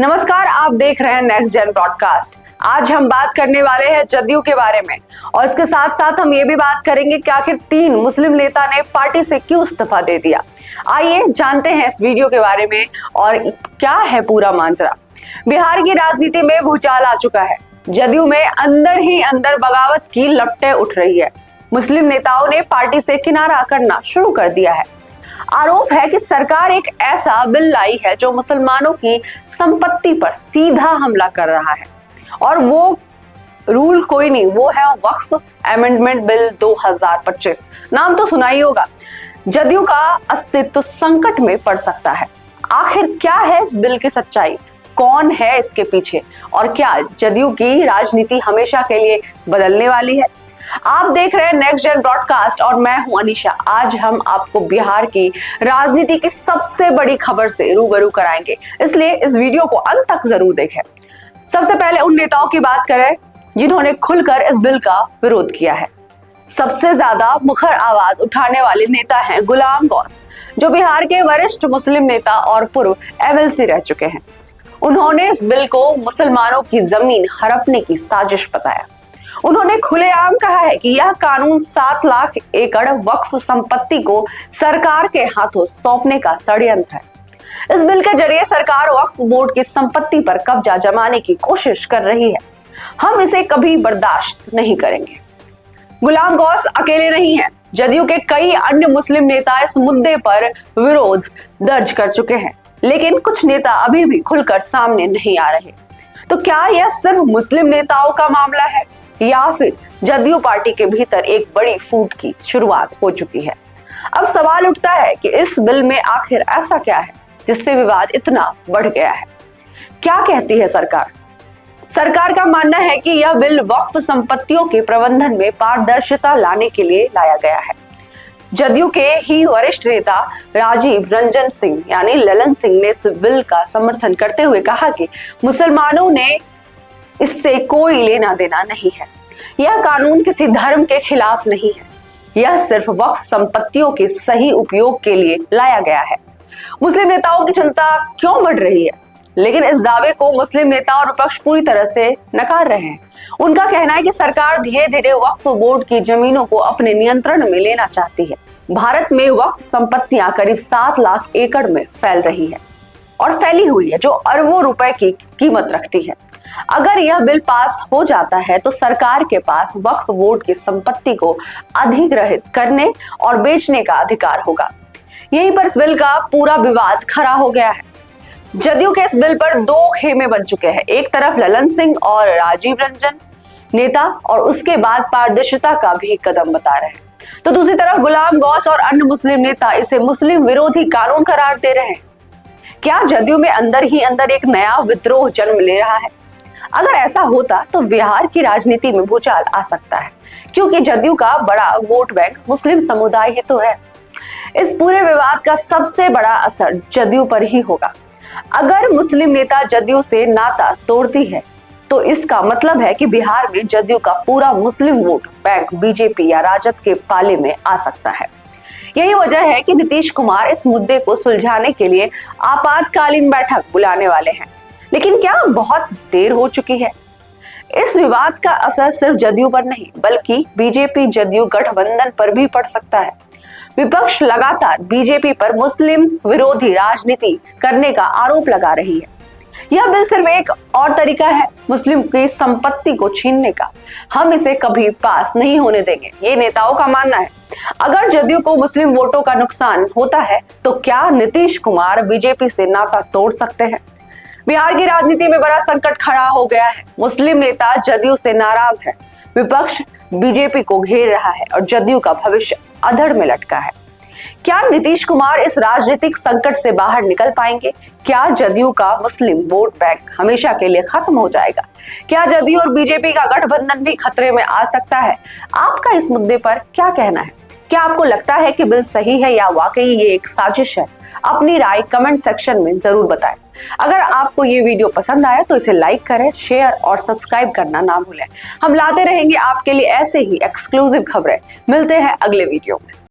नमस्कार, आप देख रहे हैं नेक्स्ट जेन ब्रॉडकास्ट। आज हम बात करने वाले हैं जदयू के बारे में और इसके साथ साथ हम ये भी बात करेंगे कि आखिर 3 मुस्लिम नेता ने पार्टी से क्यों इस्तीफा दे दिया। आइए जानते हैं इस वीडियो के बारे में और क्या है पूरा मांजरा। बिहार की राजनीति में भूचाल आ चुका है। जदयू में अंदर ही अंदर बगावत की लपटें उठ रही है। मुस्लिम नेताओं ने पार्टी से किनारा करना शुरू कर दिया है। आरोप है कि सरकार एक ऐसा बिल लाई है जो मुसलमानों की संपत्ति पर सीधा हमला कर रहा है और वो रूल कोई नहीं, वो है वक्फ अमेंडमेंट बिल 2025। नाम तो सुना ही होगा। जदयू का अस्तित्व संकट में पड़ सकता है। आखिर क्या है इस बिल की सच्चाई, कौन है इसके पीछे और क्या जदयू की राजनीति हमेशा के लिए बदलने वाली है। आप देख रहे हैं नेक्स्ट जेन ब्रॉडकास्ट और मैं हूं अनीशा। आज हम आपको बिहार की राजनीति की सबसे बड़ी खबर से रूबरू कराएंगे, इसलिए इस वीडियो को अंत तक जरूर देखें। सबसे पहले उन नेताओं की बात करें जिन्होंने खुलकर इस बिल का विरोध किया है। सबसे ज्यादा मुखर आवाज उठाने वाले नेता हैं गुलाम गौस, जो बिहार के वरिष्ठ मुस्लिम नेता और पूर्व एमएलसी रह चुके हैं। उन्होंने इस बिल को मुसलमानों की जमीन हड़पने की साजिश बताया। उन्होंने खुलेआम कहा है कि यह कानून 7 लाख एकड़ वक्फ संपत्ति को सरकार के हाथों सौंपने का षड्यंत्र है। इस बिल के जरिए सरकार वक्फ बोर्ड की संपत्ति पर कब्जा जमाने की कोशिश कर रही है। हम इसे कभी बर्दाश्त नहीं करेंगे। गुलाम गौस अकेले नहीं हैं। जदयू के कई अन्य मुस्लिम नेता इस मुद्दे पर विरोध दर्ज कर चुके हैं, लेकिन कुछ नेता अभी भी खुलकर सामने नहीं आ रहे। तो क्या यह सिर्फ मुस्लिम नेताओं का मामला है या फिर जदयू पार्टी के भीतर एक बड़ी फूट की शुरुआत हो चुकी है। अब सवाल उठता है कि इस बिल में आखिर ऐसा क्या है जिससे विवाद इतना बढ़ गया है। क्या कहती है सरकार? सरकार का मानना है कि यह बिल वक्फ संपत्तियों के प्रबंधन में पारदर्शिता लाने के लिए लाया गया है। जदयू के ही वरिष्ठ नेता राजीव रंजन सिंह यानी ललन सिंह ने इस बिल का समर्थन करते हुए कहा कि मुसलमानों ने इससे कोई लेना देना नहीं है। यह कानून किसी धर्म के खिलाफ नहीं है। यह सिर्फ वक्फ संपत्तियों के सही उपयोग के लिए लाया गया है। मुस्लिम नेताओं की चिंता क्यों बढ़ रही है? लेकिन इस दावे को मुस्लिम नेता और विपक्ष पूरी तरह से नकार रहे हैं। उनका कहना है कि सरकार धीरे धीरे वक्फ बोर्ड की जमीनों को अपने नियंत्रण में लेना चाहती है। भारत में वक्फ संपत्तियां करीब 7 लाख एकड़ में फैल रही है और फैली हुई है, जो अरबों रुपए की कीमत रखती है। अगर यह बिल पास हो जाता है तो सरकार के पास वक्फ बोर्ड की संपत्ति को अधिग्रहित करने और बेचने का अधिकार होगा। यहीं पर इस बिल का पूरा विवाद खड़ा हो गया है। जदयू के इस बिल पर 2 खेमे बन चुके हैं। एक तरफ ललन सिंह और राजीव रंजन नेता और उसके बाद पारदर्शिता का भी कदम बता रहे हैं, तो दूसरी तरफ गुलाम गौस और अन्य मुस्लिम नेता इसे मुस्लिम विरोधी कानून करार दे रहे हैं। क्या जदयू में अंदर ही अंदर एक नया विद्रोह जन्म ले रहा है? अगर ऐसा होता तो बिहार की राजनीति में भूचाल आ सकता है, क्योंकि जदयू का बड़ा वोट बैंक मुस्लिम समुदाय ही तो है। इस पूरे विवाद का सबसे बड़ा असर जदयू पर ही होगा। अगर मुस्लिम नेता जदयू से नाता तोड़ती है तो इसका मतलब है कि बिहार में जदयू का पूरा मुस्लिम वोट बैंक बीजेपी या राजद के पाले में आ सकता है। यही वजह है कि नीतीश कुमार इस मुद्दे को सुलझाने के लिए आपातकालीन बैठक बुलाने वाले हैं। लेकिन क्या बहुत देर हो चुकी है? इस विवाद का असर सिर्फ जदयू पर नहीं बल्कि बीजेपी जदयू गठबंधन पर भी पड़ सकता है। विपक्ष लगातार बीजेपी पर मुस्लिम विरोधी राजनीति करने का आरोप लगा रही है। यह बिल सिर्फ एक और तरीका है मुस्लिम की संपत्ति को छीनने का। हम इसे कभी पास नहीं होने देंगे, ये नेताओं का मानना है। अगर जदयू को मुस्लिम वोटों का नुकसान होता है तो क्या नीतीश कुमार बीजेपी से नाता तोड़ सकते हैं? बिहार की राजनीति में बड़ा संकट खड़ा हो गया है। मुस्लिम नेता जदयू से नाराज है, विपक्ष बीजेपी को घेर रहा है और जदयू का भविष्य अधड़ में लटका है। क्या नीतीश कुमार इस राजनीतिक संकट से बाहर निकल पाएंगे? क्या जदयू का मुस्लिम वोट बैंक हमेशा के लिए खत्म हो जाएगा? क्या जदयू और बीजेपी का गठबंधन भी खतरे में आ सकता है? आपका इस मुद्दे पर क्या कहना है? क्या आपको लगता है कि बिल सही है या वाकई ये एक साजिश है? अपनी राय कमेंट सेक्शन में जरूर बताएं। अगर आपको ये वीडियो पसंद आया तो इसे लाइक करें, शेयर और सब्सक्राइब करना ना भूलें। हम लाते रहेंगे आपके लिए ऐसे ही एक्सक्लूसिव खबरें। मिलते हैं अगले वीडियो में।